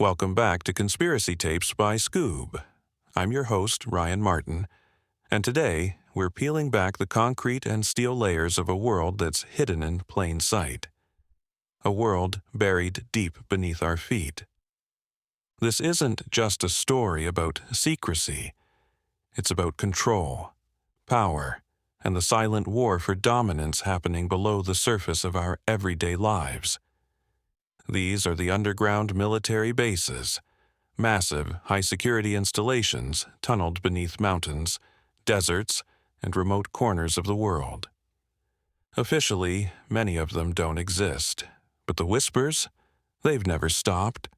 Welcome back to Conspiracy Tapes by Skoob. I'm your host, Ryan Martin, and today we're peeling back the concrete and steel layers of a world that's hidden in plain sight. A world buried deep beneath our feet. This isn't just a story about secrecy. It's about control, power, and the silent war for dominance happening below the surface of our everyday lives. These are the underground military bases, massive, high-security installations tunneled beneath mountains, deserts, and remote corners of the world. Officially, many of them don't exist, but the whispers, they've never stopped.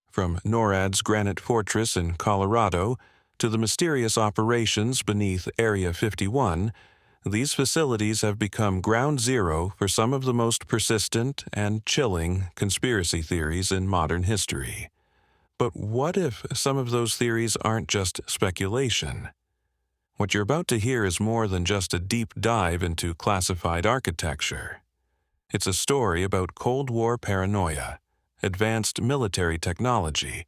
From NORAD's granite fortress in Colorado to the mysterious operations beneath Area 51, these facilities have become ground zero for some of the most persistent and chilling conspiracy theories in modern history. But what if some of those theories aren't just speculation? What you're about to hear is more than just a deep dive into classified architecture. It's a story about Cold War paranoia, advanced military technology,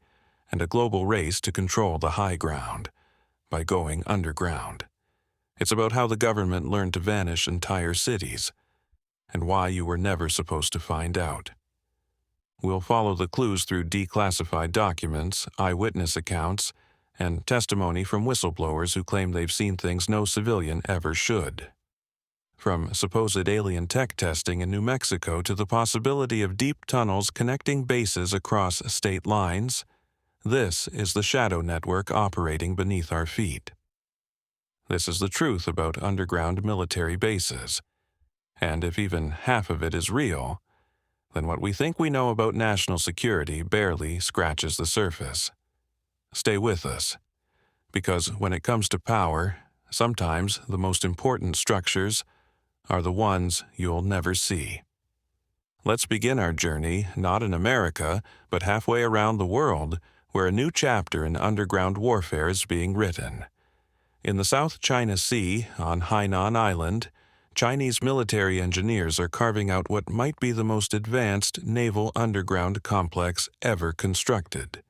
and a global race to control the high ground by going underground. It's about how the government learned to vanish entire cities, and why you were never supposed to find out. We'll follow the clues through declassified documents, eyewitness accounts, and testimony from whistleblowers who claim they've seen things no civilian ever should. From supposed alien tech testing in New Mexico to the possibility of deep tunnels connecting bases across state lines, this is the shadow network operating beneath our feet. This is the truth about underground military bases. And if even half of it is real, then what we think we know about national security barely scratches the surface. Stay with us, because when it comes to power, sometimes the most important structures are the ones you'll never see. Let's begin our journey not in America, but halfway around the world, where a new chapter in underground warfare is being written. In the South China Sea, on Hainan Island, Chinese military engineers are carving out what might be the most advanced naval underground complex ever constructed.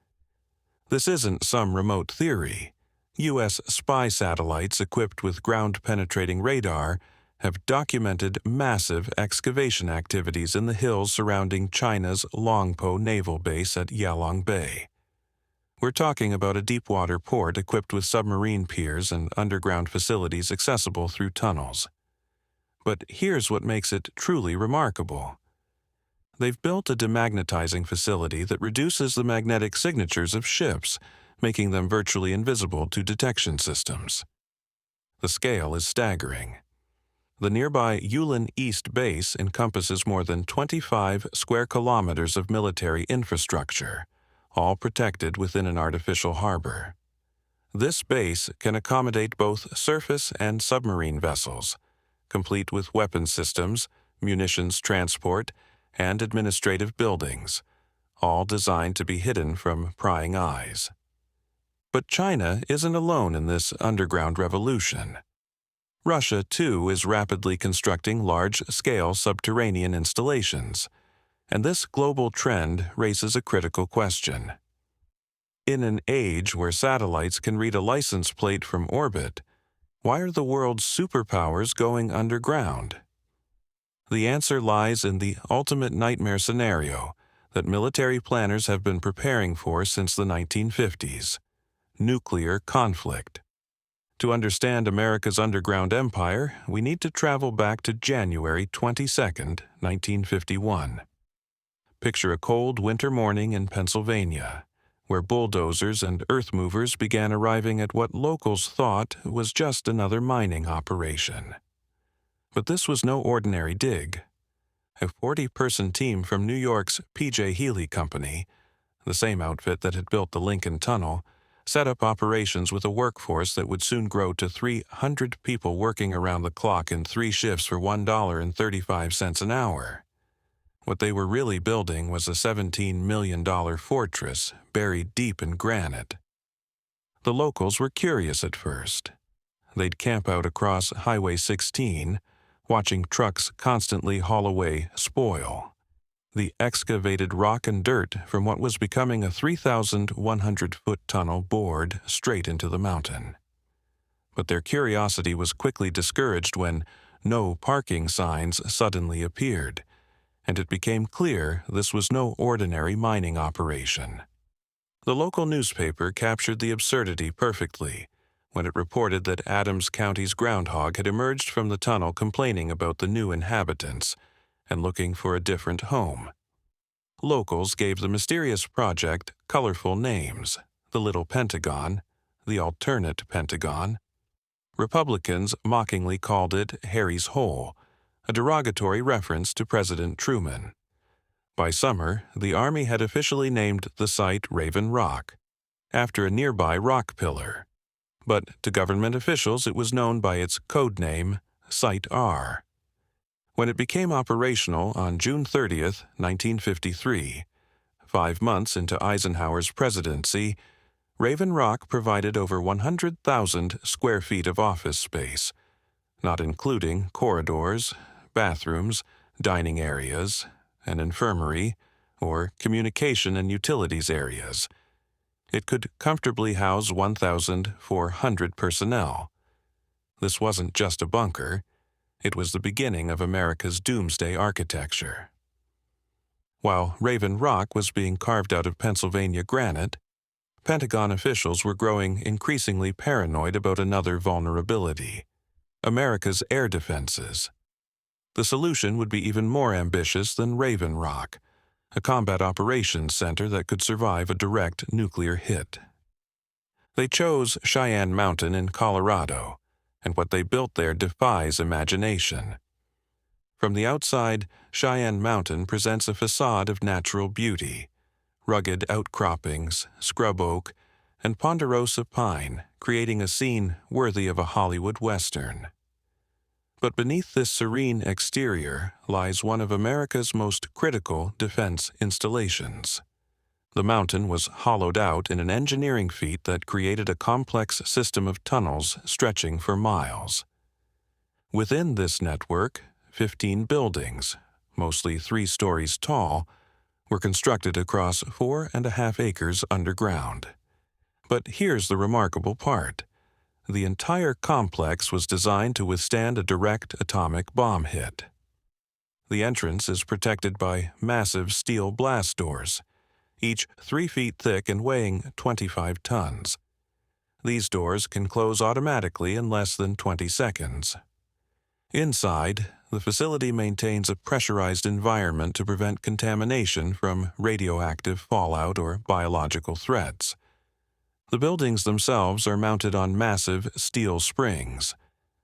This isn't some remote theory. U.S. spy satellites equipped with ground-penetrating radar have documented massive excavation activities in the hills surrounding China's Longpo Naval Base at Yalong Bay. We're talking about a deep-water port equipped with submarine piers and underground facilities accessible through tunnels. But here's what makes it truly remarkable. They've built a demagnetizing facility that reduces the magnetic signatures of ships, making them virtually invisible to detection systems. The scale is staggering. The nearby Yulin East Base encompasses more than 25 square kilometers of military infrastructure, all protected within an artificial harbor. This base can accommodate both surface and submarine vessels, complete with weapon systems, munitions transport, and administrative buildings, all designed to be hidden from prying eyes. But China isn't alone in this underground revolution. Russia, too, is rapidly constructing large-scale subterranean installations, and this global trend raises a critical question. In an age where satellites can read a license plate from orbit, why are the world's superpowers going underground? The answer lies in the ultimate nightmare scenario that military planners have been preparing for since the 1950s: nuclear conflict. To understand America's underground empire, we need to travel back to January 22nd, 1951. Picture a cold winter morning in Pennsylvania, where bulldozers and earth movers began arriving at what locals thought was just another mining operation. But this was no ordinary dig. A 40-person team from New York's P.J. Healy Company, the same outfit that had built the Lincoln Tunnel, set up operations with a workforce that would soon grow to 300 people working around the clock in 3 shifts for $1.35 an hour. What they were really building was a $17 million fortress buried deep in granite. The locals were curious at first. They'd camp out across Highway 16, watching trucks constantly haul away spoil. The excavated rock and dirt from what was becoming a 3,100-foot tunnel bored straight into the mountain. But their curiosity was quickly discouraged when "no parking" signs suddenly appeared, and it became clear this was no ordinary mining operation. The local newspaper captured the absurdity perfectly when it reported that Adams County's groundhog had emerged from the tunnel complaining about the new inhabitants and looking for a different home. Locals gave the mysterious project colorful names: the Little Pentagon, the Alternate Pentagon. Republicans mockingly called it Harry's Hole, a derogatory reference to President Truman. By summer, the Army had officially named the site Raven Rock, after a nearby rock pillar. But to government officials it was known by its code name, Site R. When it became operational on June 30, 1953, 5 months into Eisenhower's presidency, Raven Rock provided over 100,000 square feet of office space, not including corridors, bathrooms, dining areas, an infirmary, or communication and utilities areas. It could comfortably house 1,400 personnel. This wasn't just a bunker. It was the beginning of America's doomsday architecture. While Raven Rock was being carved out of Pennsylvania granite, Pentagon officials were growing increasingly paranoid about another vulnerability: America's air defenses. The solution would be even more ambitious than Raven Rock, a combat operations center that could survive a direct nuclear hit. They chose Cheyenne Mountain in Colorado, and what they built there defies imagination. From the outside, Cheyenne Mountain presents a facade of natural beauty: rugged outcroppings, scrub oak, and ponderosa pine, creating a scene worthy of a Hollywood Western. But beneath this serene exterior lies one of America's most critical defense installations. The mountain was hollowed out in an engineering feat that created a complex system of tunnels stretching for miles. Within this network, 15 buildings, mostly 3 stories tall, were constructed across 4.5 acres underground. But here's the remarkable part: the entire complex was designed to withstand a direct atomic bomb hit. The entrance is protected by massive steel blast doors, each 3 feet thick and weighing 25 tons. These doors can close automatically in less than 20 seconds. Inside, the facility maintains a pressurized environment to prevent contamination from radioactive fallout or biological threats. The buildings themselves are mounted on massive steel springs.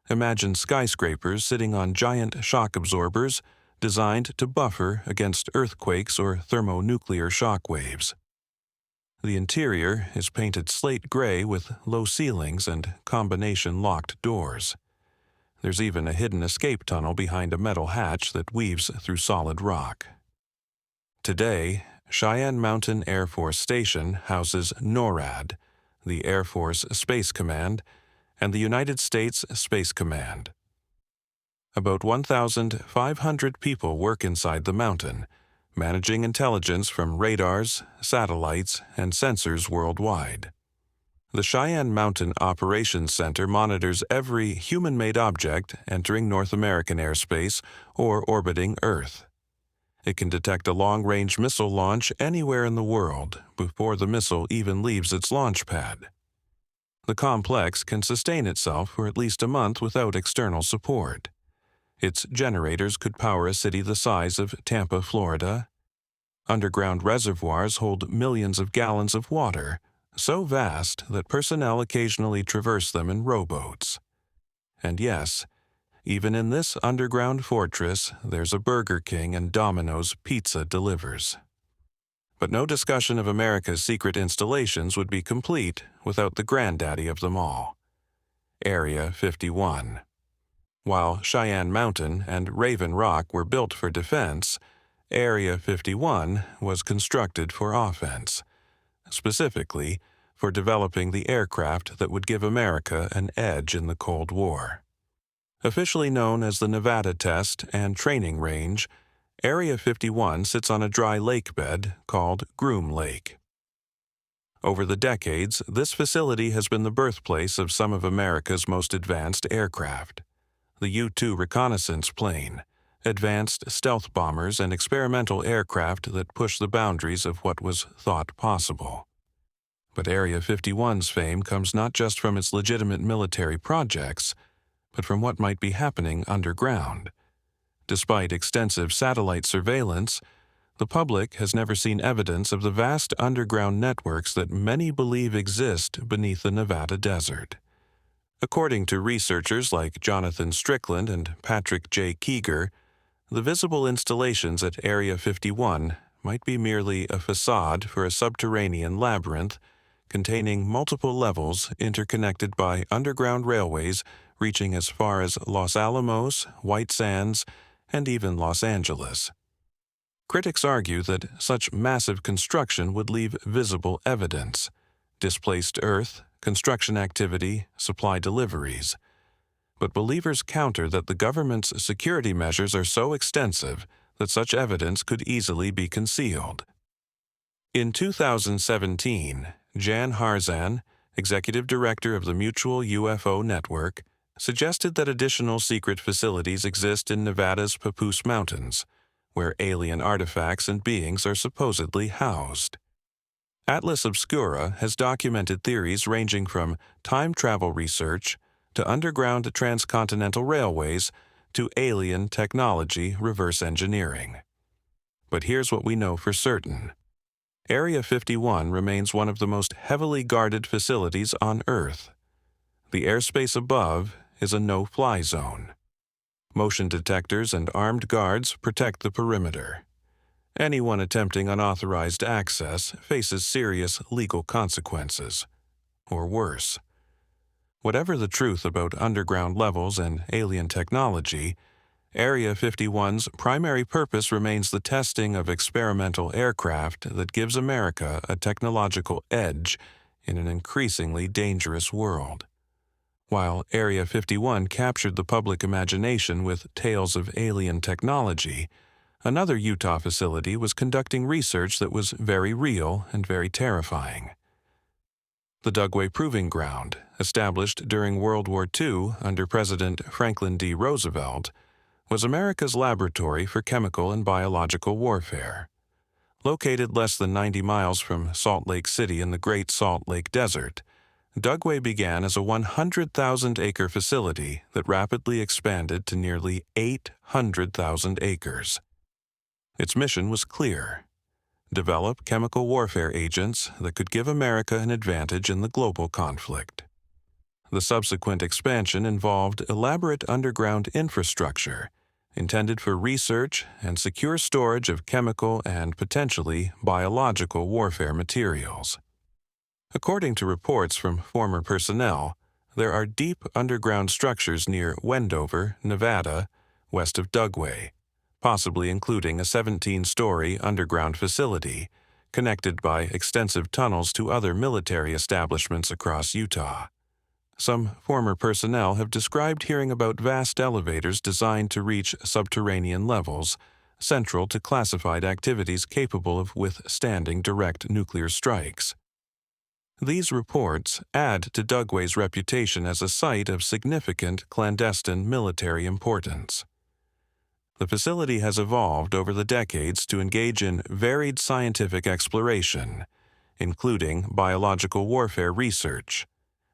Imagine skyscrapers sitting on giant shock absorbers designed to buffer against earthquakes or thermonuclear shock waves. The interior is painted slate gray with low ceilings and combination locked doors. There's even a hidden escape tunnel behind a metal hatch that weaves through solid rock. Today, Cheyenne Mountain Air Force Station houses NORAD, the Air Force Space Command, and the United States Space Command. About 1,500 people work inside the mountain, managing intelligence from radars, satellites, and sensors worldwide. The Cheyenne Mountain Operations Center monitors every human-made object entering North American airspace or orbiting Earth. It can detect a long-range missile launch anywhere in the world before the missile even leaves its launch pad. The complex can sustain itself for at least a month without external support. Its generators could power a city the size of Tampa, Florida. Underground reservoirs hold millions of gallons of water, so vast that personnel occasionally traverse them in rowboats. And yes, even in this underground fortress, there's a Burger King and Domino's Pizza delivers. But no discussion of America's secret installations would be complete without the granddaddy of them all: Area 51. While Cheyenne Mountain and Raven Rock were built for defense, Area 51 was constructed for offense, specifically for developing the aircraft that would give America an edge in the Cold War. Officially known as the Nevada Test and Training Range, Area 51 sits on a dry lake bed called Groom Lake. Over the decades, this facility has been the birthplace of some of America's most advanced aircraft. The U-2 reconnaissance plane, advanced stealth bombers, and experimental aircraft that push the boundaries of what was thought possible. But Area 51's fame comes not just from its legitimate military projects, but from what might be happening underground. Despite extensive satellite surveillance, the public has never seen evidence of the vast underground networks that many believe exist beneath the Nevada desert. According to researchers like Jonathan Strickland and Patrick J. Keeger, the visible installations at Area 51 might be merely a facade for a subterranean labyrinth containing multiple levels interconnected by underground railways reaching as far as Los Alamos, White Sands, and even Los Angeles. Critics argue that such massive construction would leave visible evidence: displaced earth, construction activity, supply deliveries. But believers counter that the government's security measures are so extensive that such evidence could easily be concealed. In 2017, Jan Harzan, executive director of the Mutual UFO Network, suggested that additional secret facilities exist in Nevada's Papoose Mountains, where alien artifacts and beings are supposedly housed. Atlas Obscura has documented theories ranging from time travel research to underground transcontinental railways to alien technology reverse engineering. But here's what we know for certain. Area 51 remains one of the most heavily guarded facilities on Earth. The airspace above is a no-fly zone. Motion detectors and armed guards protect the perimeter. Anyone attempting unauthorized access faces serious legal consequences, or worse. Whatever the truth about underground levels and alien technology, Area 51's primary purpose remains the testing of experimental aircraft that gives America a technological edge in an increasingly dangerous world. While Area 51 captured the public imagination with tales of alien technology, another Utah facility was conducting research that was very real and very terrifying. The Dugway Proving Ground, established during World War II under President Franklin D. Roosevelt, was America's laboratory for chemical and biological warfare. Located less than 90 miles from Salt Lake City in the Great Salt Lake Desert, Dugway began as a 100,000-acre facility that rapidly expanded to nearly 800,000 acres. Its mission was clear: develop chemical warfare agents that could give America an advantage in the global conflict. The subsequent expansion involved elaborate underground infrastructure intended for research and secure storage of chemical and potentially biological warfare materials. According to reports from former personnel, there are deep underground structures near Wendover, Nevada, west of Dugway, possibly including a 17-story underground facility connected by extensive tunnels to other military establishments across Utah. Some former personnel have described hearing about vast elevators designed to reach subterranean levels, central to classified activities capable of withstanding direct nuclear strikes. These reports add to Dugway's reputation as a site of significant clandestine military importance. The facility has evolved over the decades to engage in varied scientific exploration, including biological warfare research,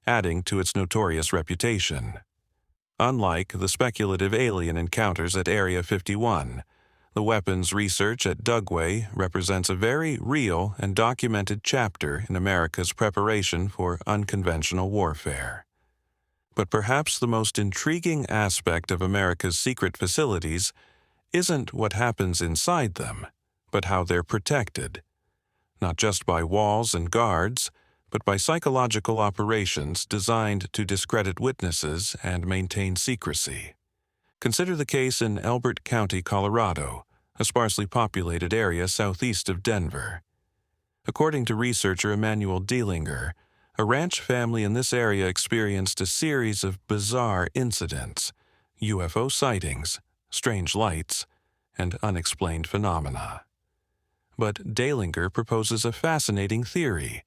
adding to its notorious reputation. Unlike the speculative alien encounters at Area 51, the weapons research at Dugway represents a very real and documented chapter in America's preparation for unconventional warfare. But perhaps the most intriguing aspect of America's secret facilities isn't what happens inside them, but how they're protected, not just by walls and guards, but by psychological operations designed to discredit witnesses and maintain secrecy. Consider the case in Elbert County, Colorado, a sparsely populated area southeast of Denver. According to researcher Emmanuel Dielinger, a ranch family in this area experienced a series of bizarre incidents: UFO sightings, strange lights, and unexplained phenomena. But Dalinger proposes a fascinating theory.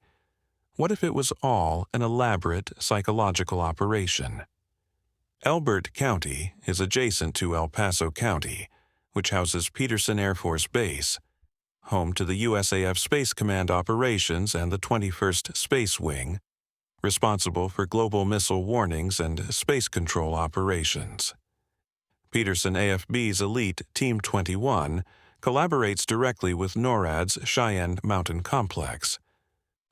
What if it was all an elaborate psychological operation? Elbert County is adjacent to El Paso County, which houses Peterson Air Force Base, home to the USAF Space Command operations and the 21st Space Wing, responsible for global missile warnings and space control operations. Peterson AFB's elite Team 21 collaborates directly with NORAD's Cheyenne Mountain Complex.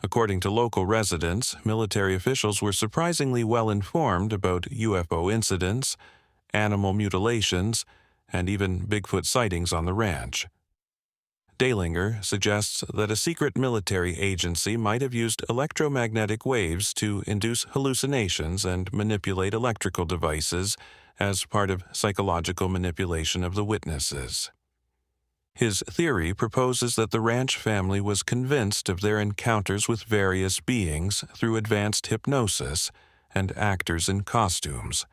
According to local residents, military officials were surprisingly well informed about UFO incidents, animal mutilations, and even Bigfoot sightings on the ranch. Dalinger suggests that a secret military agency might have used electromagnetic waves to induce hallucinations and manipulate electrical devices as part of psychological manipulation of the witnesses. His theory proposes that the ranch family was convinced of their encounters with various beings through advanced hypnosis and actors in costumes,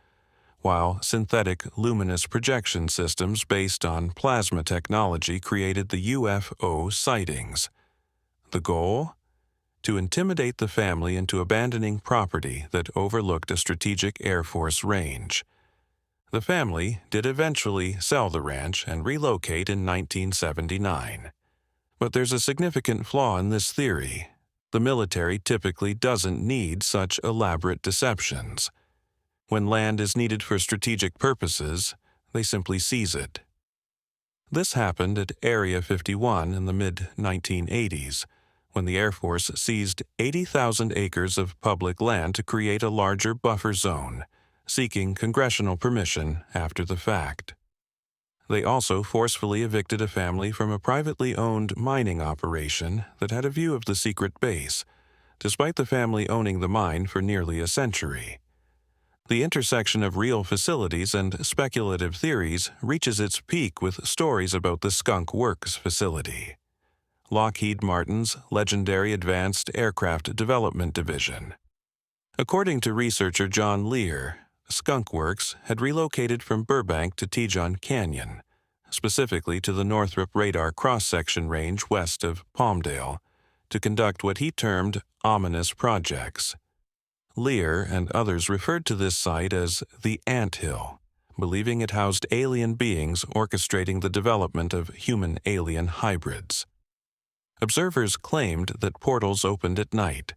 while synthetic luminous projection systems based on plasma technology created the UFO sightings. The goal? To intimidate the family into abandoning property that overlooked a strategic Air Force range. The family did eventually sell the ranch and relocate in 1979. But there's a significant flaw in this theory. The military typically doesn't need such elaborate deceptions. When land is needed for strategic purposes, they simply seize it. This happened at Area 51 in the mid-1980s, when the Air Force seized 80,000 acres of public land to create a larger buffer zone, seeking congressional permission after the fact. They also forcefully evicted a family from a privately owned mining operation that had a view of the secret base, despite the family owning the mine for nearly a century. The intersection of real facilities and speculative theories reaches its peak with stories about the Skunk Works facility, Lockheed Martin's legendary Advanced Aircraft Development Division. According to researcher John Lear, Skunk Works had relocated from Burbank to Tejon Canyon, specifically to the Northrop Radar cross-section range west of Palmdale, to conduct what he termed ominous projects. Lear and others referred to this site as the ANTHILL, believing it housed alien beings orchestrating the development of human-alien hybrids. Observers claimed that portals opened at night,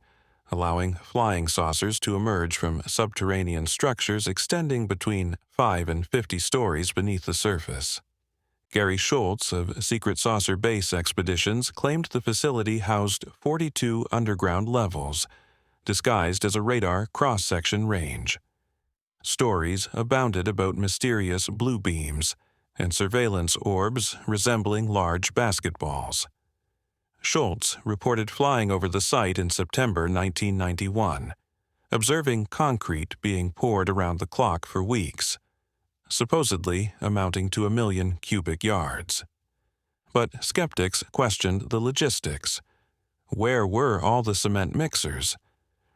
allowing flying saucers to emerge from subterranean structures extending between 5 and 50 stories beneath the surface. Gary Schultz of Secret Saucer Base Expeditions claimed the facility housed 42 underground levels, disguised as a radar cross-section range. Stories abounded about mysterious blue beams and surveillance orbs resembling large basketballs. Schultz reported flying over the site in September 1991, observing concrete being poured around the clock for weeks, supposedly amounting to 1 million cubic yards. But skeptics questioned the logistics. Where were all the cement mixers?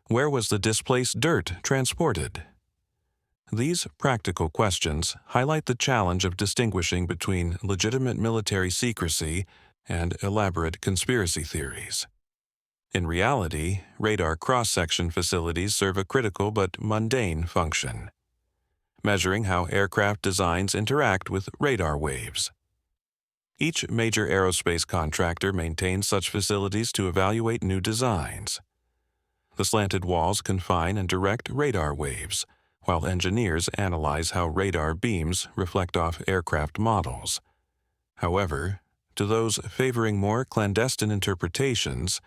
Where was the displaced dirt transported? These practical questions highlight the challenge of distinguishing between legitimate military secrecy and elaborate conspiracy theories. In reality, radar cross-section facilities serve a critical but mundane function, measuring how aircraft designs interact with radar waves. Each major aerospace contractor maintains such facilities to evaluate new designs. The slanted walls confine and direct radar waves, while engineers analyze how radar beams reflect off aircraft models. However, to those favoring more clandestine interpretations,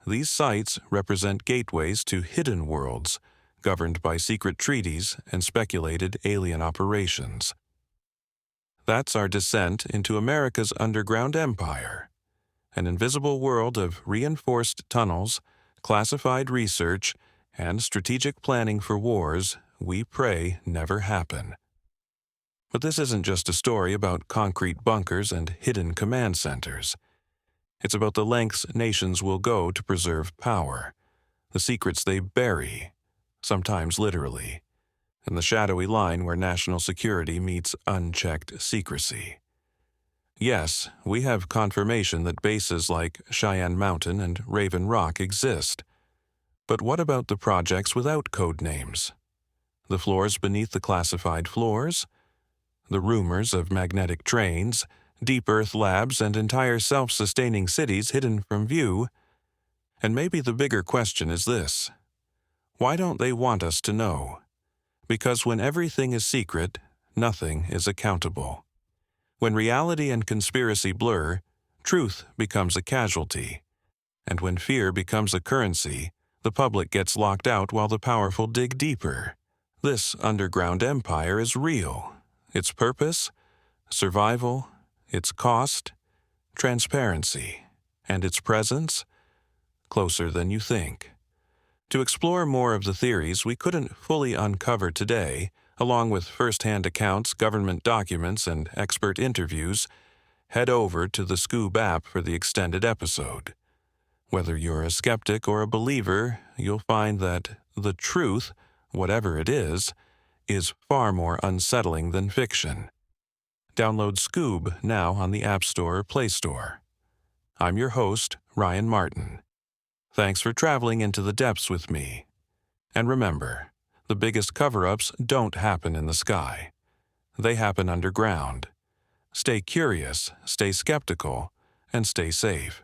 these sites represent gateways to hidden worlds, governed by secret treaties and speculated alien operations. That's our descent into America's underground empire, an invisible world of reinforced tunnels, classified research, and strategic planning for wars we pray never happen. But this isn't just a story about concrete bunkers and hidden command centers. It's about the lengths nations will go to preserve power, the secrets they bury, sometimes literally, and the shadowy line where national security meets unchecked secrecy. Yes, we have confirmation that bases like Cheyenne Mountain and Raven Rock exist. But what about the projects without code names? The floors beneath the classified floors? The rumors of magnetic trains, deep Earth labs, and entire self-sustaining cities hidden from view? And maybe the bigger question is this: why don't they want us to know? Because when everything is secret, nothing is accountable. When reality and conspiracy blur, truth becomes a casualty. And when fear becomes a currency, the public gets locked out while the powerful dig deeper. This underground empire is real. Its purpose? Survival. Its cost? Transparency. And its presence? Closer than you think. To explore more of the theories we couldn't fully uncover today, along with first-hand accounts, government documents, and expert interviews, head over to the Skoob app for the extended episode. Whether you're a skeptic or a believer, you'll find that the truth, whatever it is far more unsettling than fiction. Download Skoob now on the App Store or Play Store. I'm your host, Ryan Martin. Thanks for traveling into the depths with me. And remember, the biggest cover-ups don't happen in the sky. They happen underground. Stay curious, stay skeptical, and stay safe.